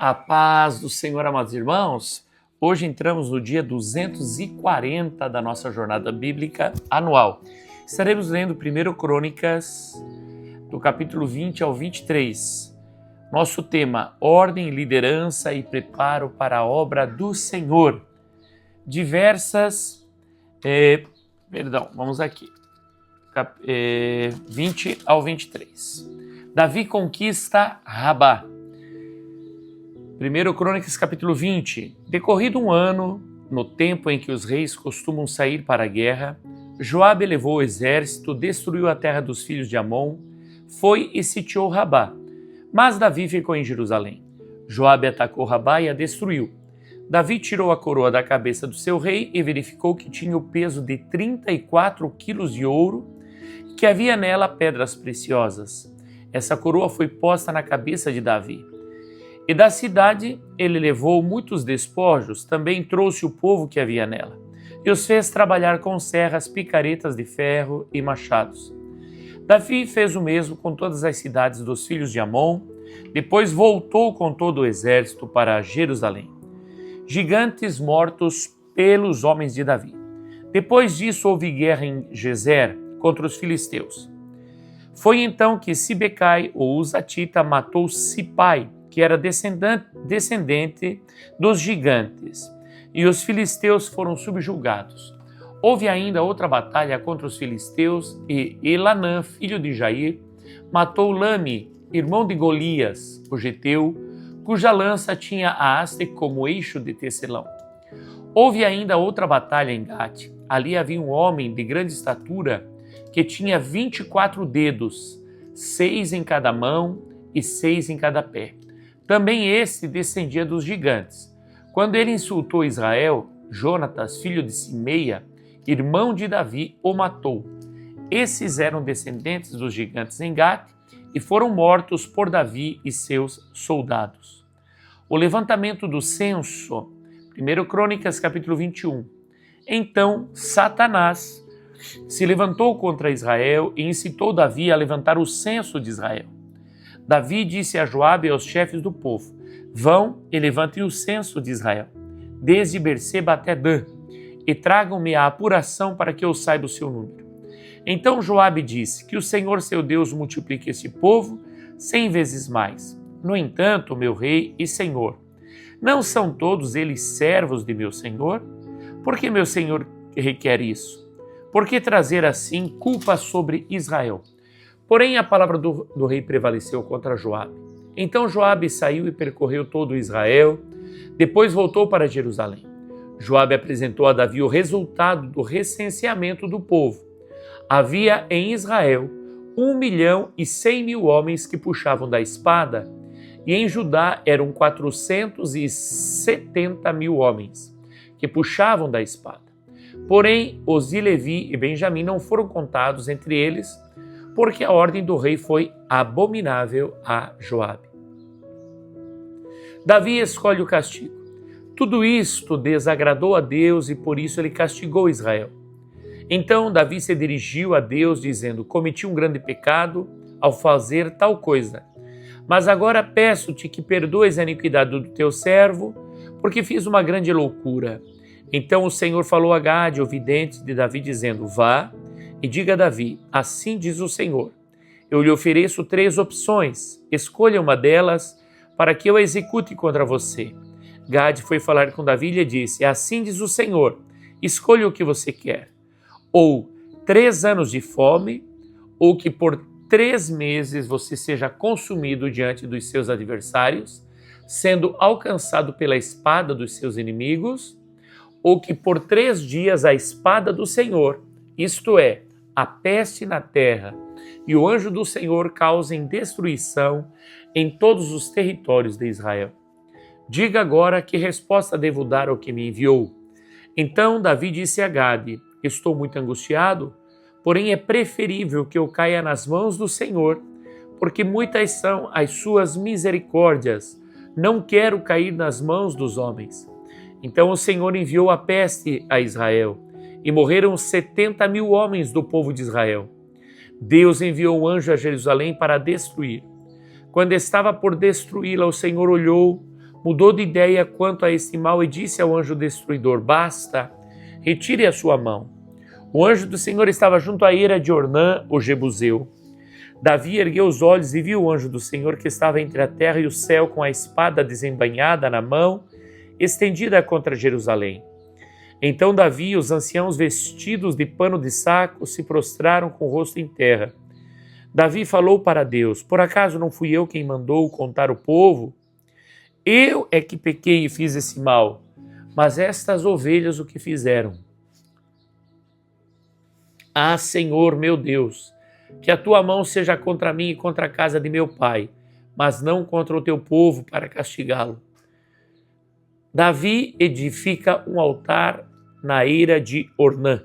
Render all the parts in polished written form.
A paz do Senhor, amados irmãos. Hoje entramos no dia 240 da nossa jornada bíblica anual. Estaremos lendo 1 Crônicas, do capítulo 20 ao 23. Nosso tema, ordem, liderança e preparo para a obra do Senhor. Vamos aqui. 20 ao 23. Davi conquista Rabá. 1 Crônicas, capítulo 20. Decorrido um ano, no tempo em que os reis costumam sair para a guerra, Joabe levou o exército, destruiu a terra dos filhos de Amon, foi e sitiou Rabá. Mas Davi ficou em Jerusalém. Joabe atacou Rabá e a destruiu. Davi tirou a coroa da cabeça do seu rei e verificou que tinha o peso de 34 quilos de ouro e que havia nela pedras preciosas. Essa coroa foi posta na cabeça de Davi. E da cidade ele levou muitos despojos, também trouxe o povo que havia nela, e os fez trabalhar com serras, picaretas de ferro e machados. Davi fez o mesmo com todas as cidades dos filhos de Amon, depois voltou com todo o exército para Jerusalém. Gigantes mortos pelos homens de Davi. Depois disso houve guerra em Gezer contra os filisteus. Foi então que Sibecai, o Uzatita, matou Sipai, que era descendente dos gigantes, e os filisteus foram subjugados. Houve ainda outra batalha contra os filisteus, e Elanã, filho de Jair, matou Lame, irmão de Golias, o geteu, cuja lança tinha a haste como eixo de tecelão. Houve ainda outra batalha em Gate. Ali havia um homem de grande estatura que tinha 24 dedos, 6 em cada mão e 6 em cada pé. Também este descendia dos gigantes. Quando ele insultou Israel, Jonatas, filho de Simeia, irmão de Davi, o matou. Esses eram descendentes dos gigantes em Gate e foram mortos por Davi e seus soldados. O levantamento do censo, 1 Crônicas, capítulo 21. Então, Satanás se levantou contra Israel e incitou Davi a levantar o censo de Israel. Davi disse a Joabe e aos chefes do povo: vão e levantem o censo de Israel, desde Berseba até Dan, e tragam-me a apuração para que eu saiba o seu número. Então Joabe disse: que o Senhor seu Deus multiplique este povo 100 vezes mais. No entanto, meu rei e senhor, não são todos eles servos de meu senhor? Por que meu senhor requer isso? Por que trazer assim culpa sobre Israel? Porém, a palavra do rei prevaleceu contra Joabe. Então Joabe saiu e percorreu todo Israel, depois voltou para Jerusalém. Joabe apresentou a Davi o resultado do recenseamento do povo. Havia em Israel 1.100.000 homens que puxavam da espada, e em Judá eram 470.000 homens que puxavam da espada. Porém, os de Levi e Benjamim não foram contados entre eles, porque a ordem do rei foi abominável a Joabe. Davi escolhe o castigo. Tudo isto desagradou a Deus e por isso ele castigou Israel. Então Davi se dirigiu a Deus dizendo: cometi um grande pecado ao fazer tal coisa. Mas agora peço-te que perdoes a iniquidade do teu servo, porque fiz uma grande loucura. Então o Senhor falou a Gade, o vidente de Davi, dizendo: vá e diga a Davi: assim diz o Senhor, eu lhe ofereço 3 opções, escolha uma delas para que eu a execute contra você. Gade foi falar com Davi e lhe disse: assim diz o Senhor, escolha o que você quer. Ou 3 anos de fome, ou que por 3 meses você seja consumido diante dos seus adversários, sendo alcançado pela espada dos seus inimigos, ou que por 3 dias a espada do Senhor, isto é, a peste na terra, e o anjo do Senhor causem destruição em todos os territórios de Israel. Diga agora que resposta devo dar ao que me enviou. Então Davi disse a Gade: estou muito angustiado, porém é preferível que eu caia nas mãos do Senhor, porque muitas são as suas misericórdias. Não quero cair nas mãos dos homens. Então o Senhor enviou a peste a Israel, e morreram 70.000 homens do povo de Israel. Deus enviou um anjo a Jerusalém para destruir. Quando estava por destruí-la, o Senhor olhou, mudou de ideia quanto a este mal e disse ao anjo destruidor: basta, retire a sua mão. O anjo do Senhor estava junto à eira de Ornã, o Jebuseu. Davi ergueu os olhos e viu o anjo do Senhor que estava entre a terra e o céu com a espada desembainhada na mão, estendida contra Jerusalém. Então Davi e os anciãos vestidos de pano de saco se prostraram com o rosto em terra. Davi falou para Deus: por acaso não fui eu quem mandou contar o povo? Eu é que pequei e fiz esse mal, mas estas ovelhas o que fizeram? Ah, Senhor, meu Deus, que a tua mão seja contra mim e contra a casa de meu pai, mas não contra o teu povo para castigá-lo. Davi edifica um altar na eira de Ornã.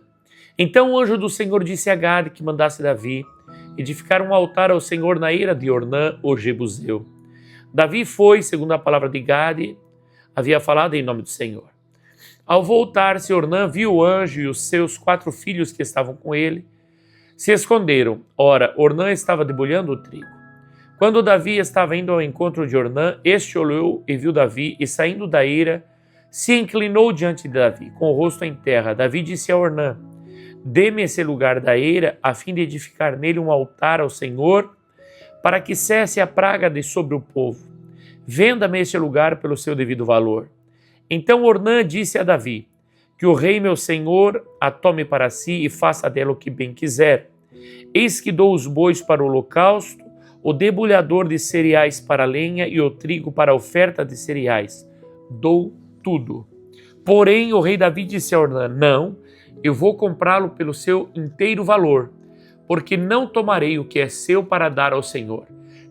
Então o anjo do Senhor disse a Gade que mandasse Davi edificar um altar ao Senhor na eira de Ornã, o Jebuseu. Davi foi, segundo a palavra de Gade, havia falado em nome do Senhor. Ao voltar-se, Ornã viu o anjo e os seus 4 filhos que estavam com ele. Se esconderam. Ora, Ornã estava debulhando o trigo. Quando Davi estava indo ao encontro de Ornã, este olhou e viu Davi, e saindo da eira, se inclinou diante de Davi, com o rosto em terra. Davi disse a Ornã: dê-me esse lugar da eira, a fim de edificar nele um altar ao Senhor, para que cesse a praga de sobre o povo. Venda-me este lugar pelo seu devido valor. Então Ornã disse a Davi: que o rei meu senhor a tome para si e faça dela o que bem quiser. Eis que dou os bois para o holocausto, o debulhador de cereais para a lenha e o trigo para a oferta de cereais. Dou tudo. Porém o rei Davi disse a Ornã: não, eu vou comprá-lo pelo seu inteiro valor, porque não tomarei o que é seu para dar ao Senhor,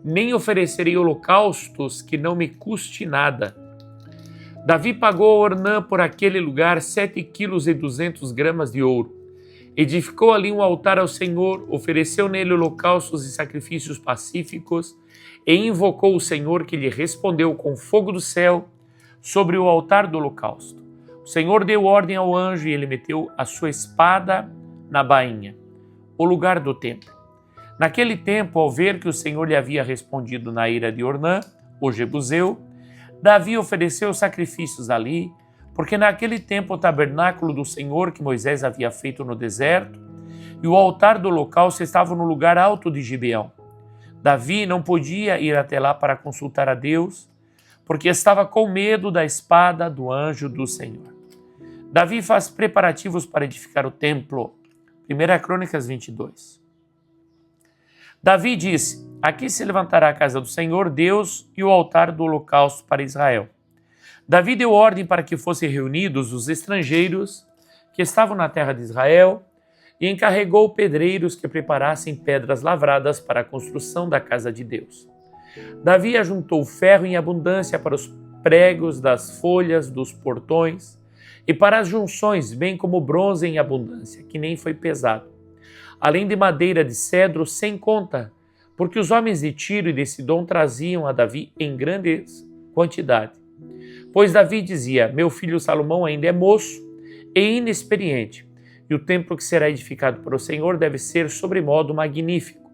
nem oferecerei holocaustos que não me custe nada. Davi pagou a Ornã por aquele lugar 7,2 kg de ouro. Edificou ali um altar ao Senhor, ofereceu nele holocaustos e sacrifícios pacíficos, e invocou o Senhor, que lhe respondeu com fogo do céu sobre o altar do holocausto. O Senhor deu ordem ao anjo e ele meteu a sua espada na bainha, o lugar do templo. Naquele tempo, ao ver que o Senhor lhe havia respondido na ira de Ornã, o Jebuseu, Davi ofereceu sacrifícios ali, porque naquele tempo o tabernáculo do Senhor que Moisés havia feito no deserto e o altar do holocausto estavam no lugar alto de Gibeão. Davi não podia ir até lá para consultar a Deus, porque estava com medo da espada do anjo do Senhor. Davi faz preparativos para edificar o templo. 1 Crônicas 22. Davi disse: aqui se levantará a casa do Senhor, Deus, e o altar do holocausto para Israel. Davi deu ordem para que fossem reunidos os estrangeiros que estavam na terra de Israel e encarregou pedreiros que preparassem pedras lavradas para a construção da casa de Deus. Davi ajuntou ferro em abundância para os pregos das folhas dos portões e para as junções, bem como bronze em abundância, que nem foi pesado, além de madeira de cedro sem conta, porque os homens de Tiro e de Sidom traziam a Davi em grande quantidade. Pois Davi dizia: meu filho Salomão ainda é moço e inexperiente, e o templo que será edificado para o Senhor deve ser sobremodo magnífico,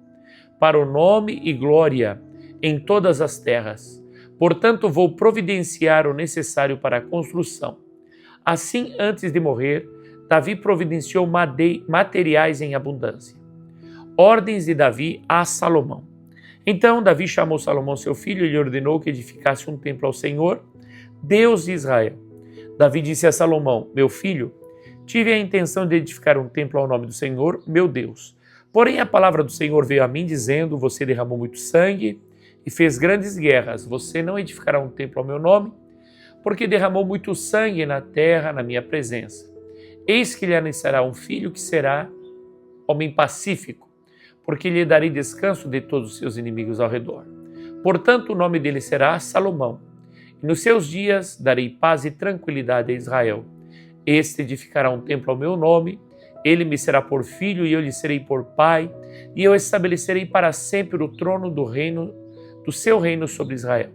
para o nome e glória em todas as terras. Portanto, vou providenciar o necessário para a construção. Assim, antes de morrer, Davi providenciou materiais em abundância. Ordens de Davi a Salomão. Então Davi chamou Salomão seu filho e lhe ordenou que edificasse um templo ao Senhor, Deus de Israel. Davi disse a Salomão: meu filho, tive a intenção de edificar um templo ao nome do Senhor, meu Deus. Porém a palavra do Senhor veio a mim dizendo: você derramou muito sangue e fez grandes guerras. Você não edificará um templo ao meu nome, porque derramou muito sangue na terra na minha presença. Eis que lhe nascerá um filho que será homem pacífico, porque lhe darei descanso de todos os seus inimigos ao redor. Portanto, o nome dele será Salomão, e nos seus dias darei paz e tranquilidade a Israel. Este edificará um templo ao meu nome, ele me será por filho e eu lhe serei por pai, e eu estabelecerei para sempre o trono do seu reino sobre Israel.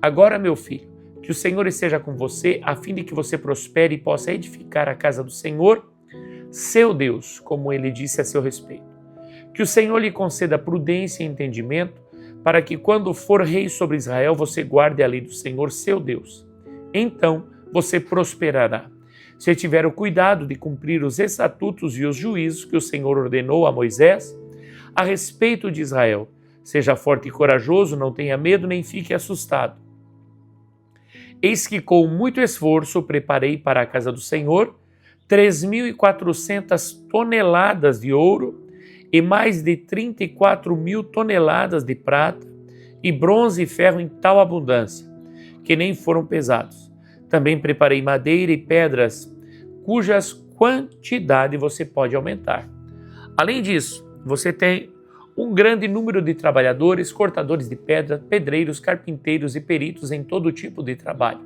Agora, meu filho, que o Senhor esteja com você, a fim de que você prospere e possa edificar a casa do Senhor, seu Deus, como ele disse a seu respeito. Que o Senhor lhe conceda prudência e entendimento, para que quando for rei sobre Israel, você guarde a lei do Senhor, seu Deus. Então você prosperará, se tiver o cuidado de cumprir os estatutos e os juízos que o Senhor ordenou a Moisés a respeito de Israel. Seja forte e corajoso, não tenha medo nem fique assustado. Eis que com muito esforço preparei para a casa do Senhor 3.400 toneladas de ouro e mais de 34.000 toneladas de prata e bronze e ferro em tal abundância, que nem foram pesados. Também preparei madeira e pedras, cujas quantidade você pode aumentar. Além disso, você tem um grande número de trabalhadores, cortadores de pedra, pedreiros, carpinteiros e peritos em todo tipo de trabalho,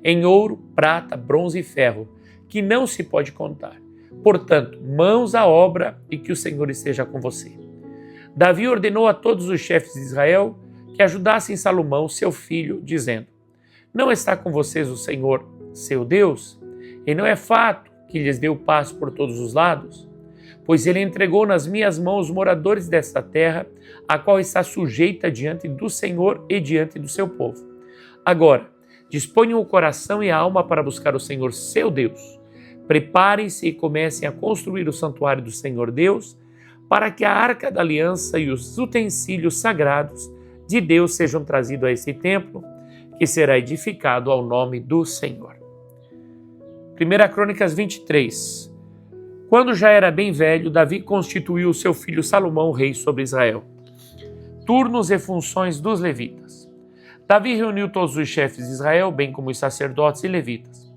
em ouro, prata, bronze e ferro, que não se pode contar. Portanto, mãos à obra e que o Senhor esteja com você. Davi ordenou a todos os chefes de Israel que ajudassem Salomão, seu filho, dizendo: não está com vocês o Senhor, seu Deus? E não é fato que lhes deu paz por todos os lados? Pois ele entregou nas minhas mãos os moradores desta terra, a qual está sujeita diante do Senhor e diante do seu povo. Agora, disponham o coração e a alma para buscar o Senhor, seu Deus. Preparem-se e comecem a construir o santuário do Senhor Deus, para que a arca da aliança e os utensílios sagrados de Deus sejam trazidos a esse templo, que será edificado ao nome do Senhor. 1 Crônicas 23. Quando já era bem velho, Davi constituiu seu filho Salomão rei sobre Israel. Turnos e funções dos levitas. Davi reuniu todos os chefes de Israel, bem como os sacerdotes e levitas.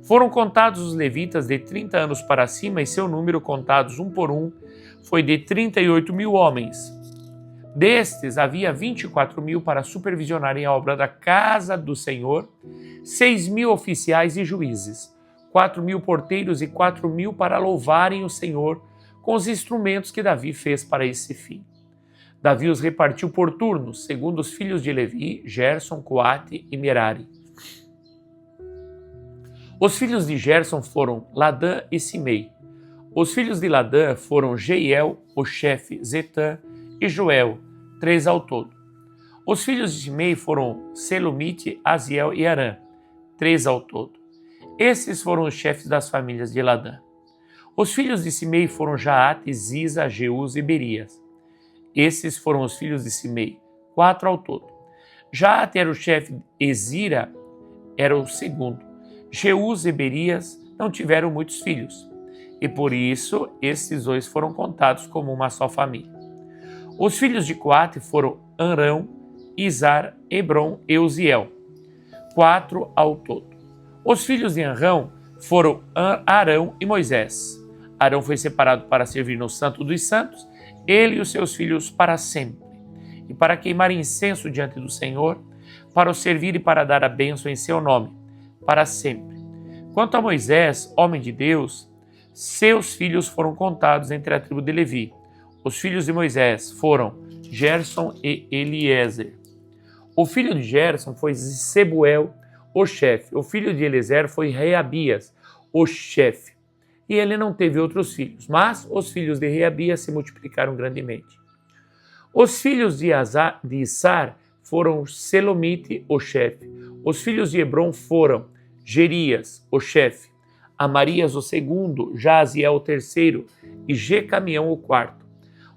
Foram contados os levitas de 30 anos para cima e seu número, contados um por um, foi de 38.000 homens. Destes, havia 24.000 para supervisionarem a obra da casa do Senhor, 6.000 oficiais e juízes, 4.000 porteiros e 4.000 para louvarem o Senhor com os instrumentos que Davi fez para esse fim. Davi os repartiu por turnos, segundo os filhos de Levi, Gerson, Coate e Merari. Os filhos de Gerson foram Ladã e Simei. Os filhos de Ladã foram Jeiel, o chefe, Zetã e Joel, 3 ao todo. Os filhos de Simei foram Selomite, Aziel e Arã, 3 ao todo. Esses foram os chefes das famílias de Ladã. Os filhos de Simei foram Jaate, Ziza, Jeús e Berias. Esses foram os filhos de Simei, 4 ao todo. Jaate era o chefe, Ezira era o segundo. Jeús e Berias não tiveram muitos filhos, e por isso esses dois foram contados como uma só família. Os filhos de Coate foram Arão, Izar, Hebron e Uziel, 4 ao todo. Os filhos de Arão foram Arão e Moisés. Arão foi separado para servir no Santo dos Santos, ele e os seus filhos para sempre, e para queimar incenso diante do Senhor, para o servir e para dar a bênção em seu nome, para sempre. Quanto a Moisés, homem de Deus, seus filhos foram contados entre a tribo de Levi. Os filhos de Moisés foram Gerson e Eliezer. O filho de Gerson foi Sebuel, o chefe. O filho de Eliezer foi Reabias, o chefe. E ele não teve outros filhos, mas os filhos de Reabias se multiplicaram grandemente. Os filhos de Issar foram Selomite, o chefe. Os filhos de Hebron foram Gerias, o chefe, Amarias, o segundo, Jaziel, o terceiro, e Jecamião, o quarto.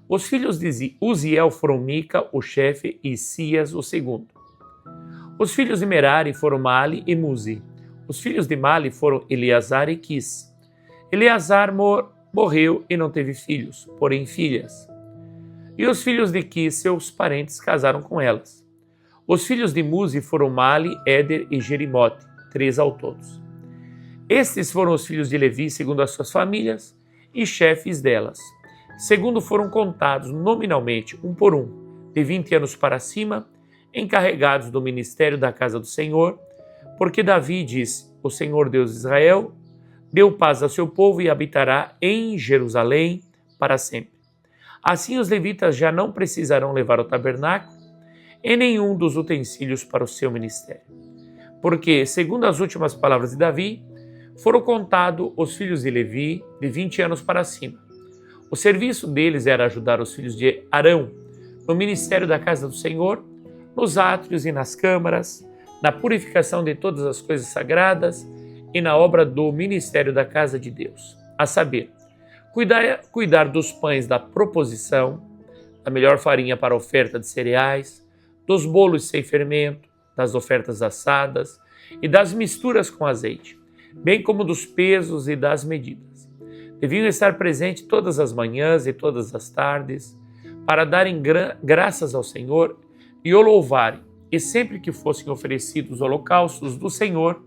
Os filhos de Uziel foram Mica, o chefe, e Sias, o segundo. Os filhos de Merari foram Mali e Muzi. Os filhos de Mali foram Eleazar e Quis. Eleazar morreu e não teve filhos, porém filhas. E os filhos de Quis, seus parentes, casaram com elas. Os filhos de Muzi foram Mali, Éder e Jerimote, 3 ao todos. Estes foram os filhos de Levi, segundo as suas famílias, e chefes delas. Segundo foram contados nominalmente, um por um, de 20 anos para cima, encarregados do ministério da casa do Senhor, porque Davi disse: o Senhor Deus de Israel deu paz ao seu povo e habitará em Jerusalém para sempre. Assim os levitas já não precisarão levar o tabernáculo e nenhum dos utensílios para o seu ministério. Porque, segundo as últimas palavras de Davi, foram contados os filhos de Levi de 20 anos para cima. O serviço deles era ajudar os filhos de Arão, no ministério da casa do Senhor, nos átrios e nas câmaras, na purificação de todas as coisas sagradas e na obra do ministério da casa de Deus, a saber, cuidar dos pães da proposição, da melhor farinha para a oferta de cereais, dos bolos sem fermento, das ofertas assadas e das misturas com azeite, bem como dos pesos e das medidas. Deviam estar presentes todas as manhãs e todas as tardes, para darem graças ao Senhor e o louvarem, e sempre que fossem oferecidos holocaustos do Senhor,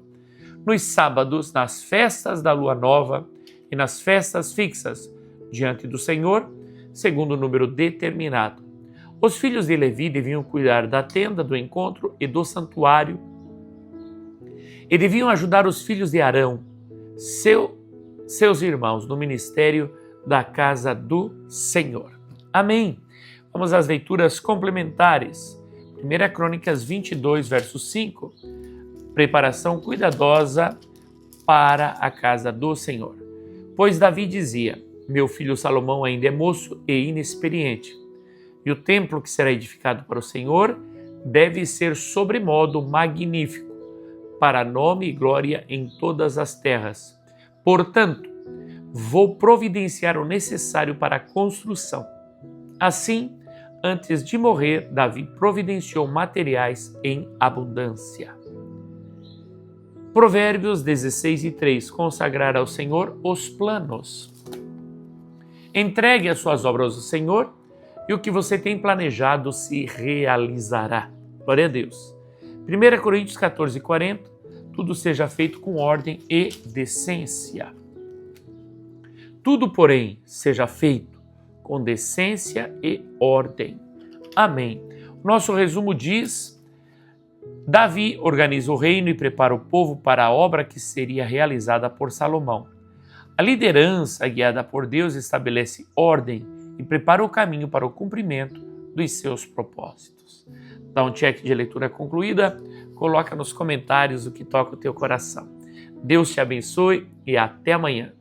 nos sábados, nas festas da lua nova e nas festas fixas, diante do Senhor, segundo o número determinado. Os filhos de Levi deviam cuidar da tenda do encontro e do santuário, e deviam ajudar os filhos de Arão, seus irmãos, no ministério da casa do Senhor. Amém. Vamos às leituras complementares. 1 Crônicas 22, verso 5. Preparação cuidadosa para a casa do Senhor. Pois Davi dizia: meu filho Salomão ainda é moço e inexperiente, e o templo que será edificado para o Senhor deve ser sobremodo magnífico, para nome e glória em todas as terras. Portanto, vou providenciar o necessário para a construção. Assim, antes de morrer, Davi providenciou materiais em abundância. Provérbios 16:3. Consagrar ao Senhor os planos. Entregue as suas obras ao Senhor e o que você tem planejado se realizará. Glória a Deus. 1 Coríntios 14:40. Tudo seja feito com ordem e decência. Tudo, porém, seja feito com decência e ordem. Amém. Nosso resumo diz: Davi organiza o reino e prepara o povo para a obra que seria realizada por Salomão. A liderança guiada por Deus estabelece ordem e prepara o caminho para o cumprimento dos seus propósitos. Dá um check de leitura concluída, coloca nos comentários o que toca o teu coração. Deus te abençoe e até amanhã.